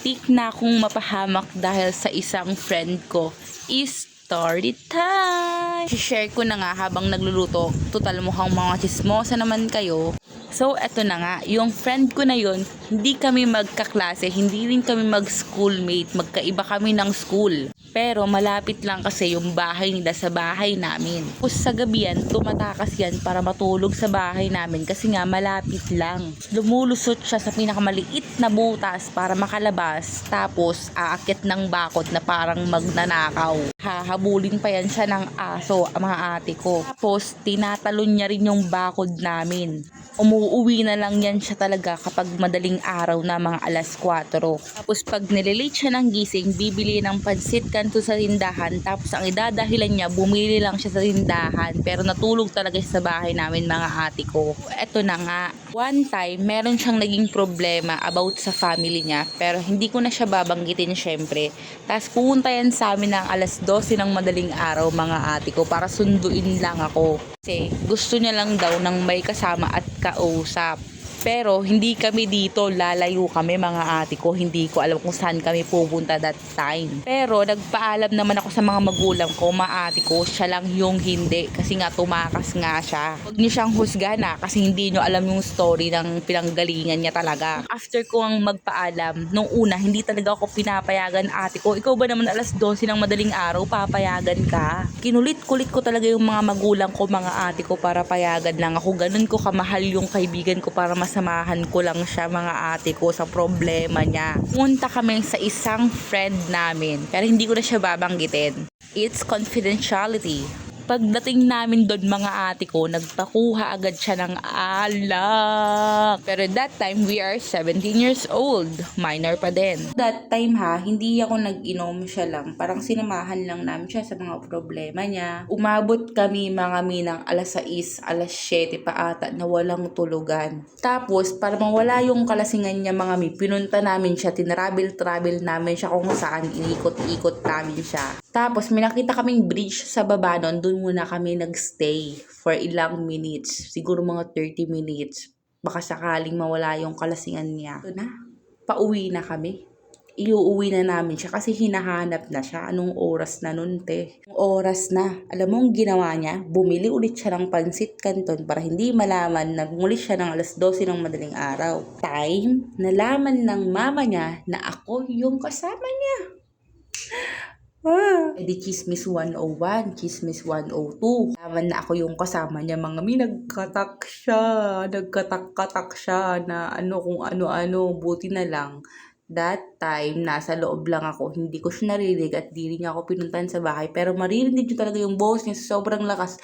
Muntik na akong mapahamak dahil sa isang friend ko. Story time! Share ko na nga habang nagluluto. Total mukhang mga chismosa naman kayo. So, eto na nga. Yung friend ko na yun, hindi kami magkaklase, hindi rin kami mag-schoolmate. Magkaiba kami ng school. Pero malapit lang kasi yung bahay nila sa bahay namin. Tapos sa gabi yan, tumatakas yan para matulog sa bahay namin kasi nga malapit lang. Lumulusot siya sa pinakamaliit na butas para makalabas. Tapos aakyat ng bakod na parang magnanakaw. Hahabulin pa yan siya ng aso, mga ate ko. Tapos tinatalon niya rin yung bakod namin. Umuuwi na lang yan siya talaga kapag madaling araw na mga alas 4. Tapos pag nililate siya ng gising, bibili ng pansit kanto sa tindahan. Tapos ang idadahilan niya, bumili lang siya sa tindahan. Pero natulog talaga siya sa bahay namin, mga ate ko. Eto na nga. One time, meron siyang naging problema about sa family niya. Pero hindi ko na siya babanggitin syempre. Tapos pumunta yan sa amin ng alas 12 ng madaling araw, mga ate ko, para sunduin lang ako. Kasi gusto niya lang daw ng may kasama at kausap. Pero hindi kami dito, lalayo kami, mga ate ko. Hindi ko alam kung saan kami pupunta that time. Pero nagpaalam naman ako sa mga magulang ko, mga ate ko, siya lang yung hindi. Kasi nga tumakas nga siya. Huwag niyo siyang husga na kasi hindi niyo alam yung story ng pinanggalingan niya talaga. After ko ang magpaalam, nung una, hindi talaga ako pinapayagan, ate ko. Ikaw ba naman alas 12 ng madaling araw, papayagan ka? Kinulit-kulit ko talaga yung mga magulang ko, mga ate ko, para payagan lang ako. Ganun ko kamahal yung kaibigan ko para samahan ko lang siya, mga ate ko, sa problema niya. Pumunta kami sa isang friend namin, pero hindi ko na siya babanggitin. It's confidentiality. Pagdating namin doon, mga ate ko, nagpakuha agad siya ng alak. Pero that time, we are 17 years old. Minor pa din. That time hindi ako nag-inom, siya lang. Parang sinamahan lang namin siya sa mga problema niya. Umabot kami mga minang alas 6, alas 7 pa ata na walang tulugan. Tapos, para mawala yung kalasingan niya, mga pinunta namin siya, tinravel-travel namin siya kung saan, inikot-ikot namin siya. Tapos, may nakita kaming bridge sa baba nun, doon muna kami nagstay for ilang minutes. Siguro mga 30 minutes. Baka sakaling mawala yung kalasingan niya. Ito na, pauwi na kami. Iuuwi na namin siya kasi hinahanap na siya. Anong oras na nun, te? Oras na. Alam mo ang ginawa niya? Bumili ulit siya ng pansit canton para hindi malaman na bumuli siya ng alas 12 ng madaling araw. Time, nalaman ng mama niya na ako yung kasama niya. Edi chismis 101, chismis 102. Laman na ako yung kasama niya, mga nagkatak-katak siya na kung ano-ano. Buti na lang that time, nasa loob lang ako. Hindi ko siya narinig at di rin niya ako pinuntahan sa bahay. Pero maririnig niyo talaga yung boses niya sa sobrang lakas.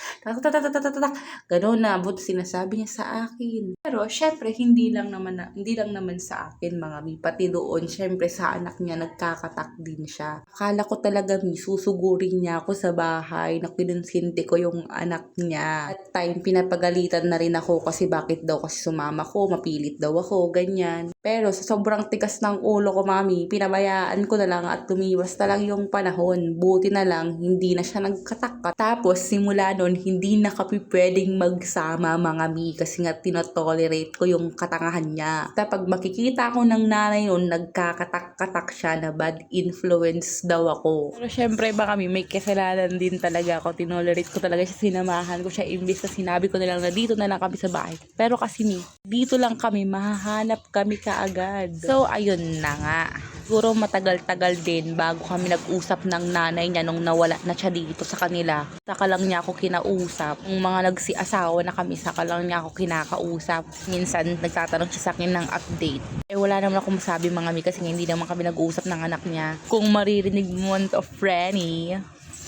Gano'n na, but sinasabi niya sa akin. Pero syempre, hindi lang naman sa akin, mga pati doon. Syempre sa anak niya, nagkakatak din siya. Akala ko talaga susugurin niya ako sa bahay na kinonsinti ko yung anak niya. At time, pinapagalitan na rin ako kasi bakit daw kasi sumama ko, mapilit daw ako, ganyan. Pero sa sobrang tigas ng ulo ko, mami, pinabayaan ko na lang at lumiwas na lang yung panahon. Buti na lang, hindi na siya nagkatak. Tapos, simula nun, hindi na kami pwedeng magsama, mga mi, kasi nga tinotolerate ko yung katangahan niya. Kapag makikita ko ng nanay nun, nagkakatak-katak siya na bad influence daw ako. Pero syempre, baka may kasalanan din talaga ako. Tinolerate ko talaga siya, sinamahan ko siya, imbis na sinabi ko na lang na dito na lang kami sa bahay. Pero kasi dito lang kami, mahahanap kami kaagad. So, ayun na nga. Siguro matagal-tagal din bago kami nag-usap ng nanay niya nung nawala na siya dito sa kanila. Saka lang niya ako kinausap. Yung mga nagsi-asawa na kami, saka lang niya ako kinakausap. Minsan, nagtatanong siya sa akin ng update. Wala naman ako masabi, mga mi, kasi hindi naman kami nag-uusap ng anak niya. Kung maririnig mo of Frenny,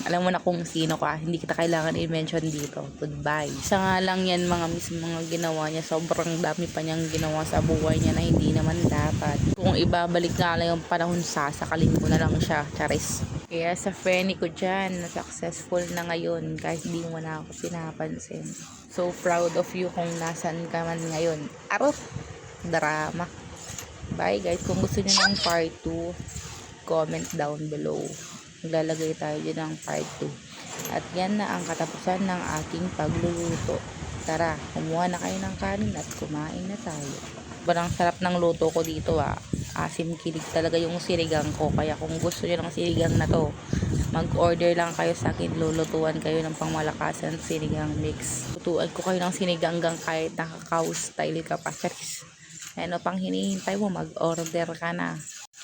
alam mo na kung sino ka, hindi kita kailangan i-mention dito. Goodbye. Isa nga lang yan, mga mga ginawa niya. Sobrang dami pa niyang ginawa sa buhay niya na hindi naman dapat. Kung ibabalik nga lang yung panahon, sasakalin ko na lang siya. Charis. Kaya sa friend ko dyan, na successful na ngayon kahit di mo na ako pinapansin. So proud of you kung nasan ka man ngayon. Arot! Drama. Bye guys. Kung gusto niyo ng part 2, comment down below. Maglalagay tayo dyan ng part 2. At yan na ang katapusan ng aking pagluluto. Tara, kumuha na kayo ng kanin at kumain na tayo. Sobrang sarap ng luto ko dito Asim kilig talaga yung sinigang ko. Kaya kung gusto nyo ng sinigang na to, mag-order lang kayo sa akin. Lulutuan kayo ng pangmalakasan sinigang mix. Lutuan ko kayo ng siniganggang kahit nakakaw style ka pa. Charis. Ano pang hinihintay mo? Mag-order ka na.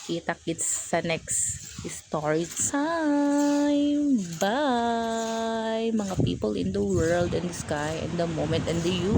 Kita-kits sa next story time. Bye! Mga people in the world and the sky and the moment and the you.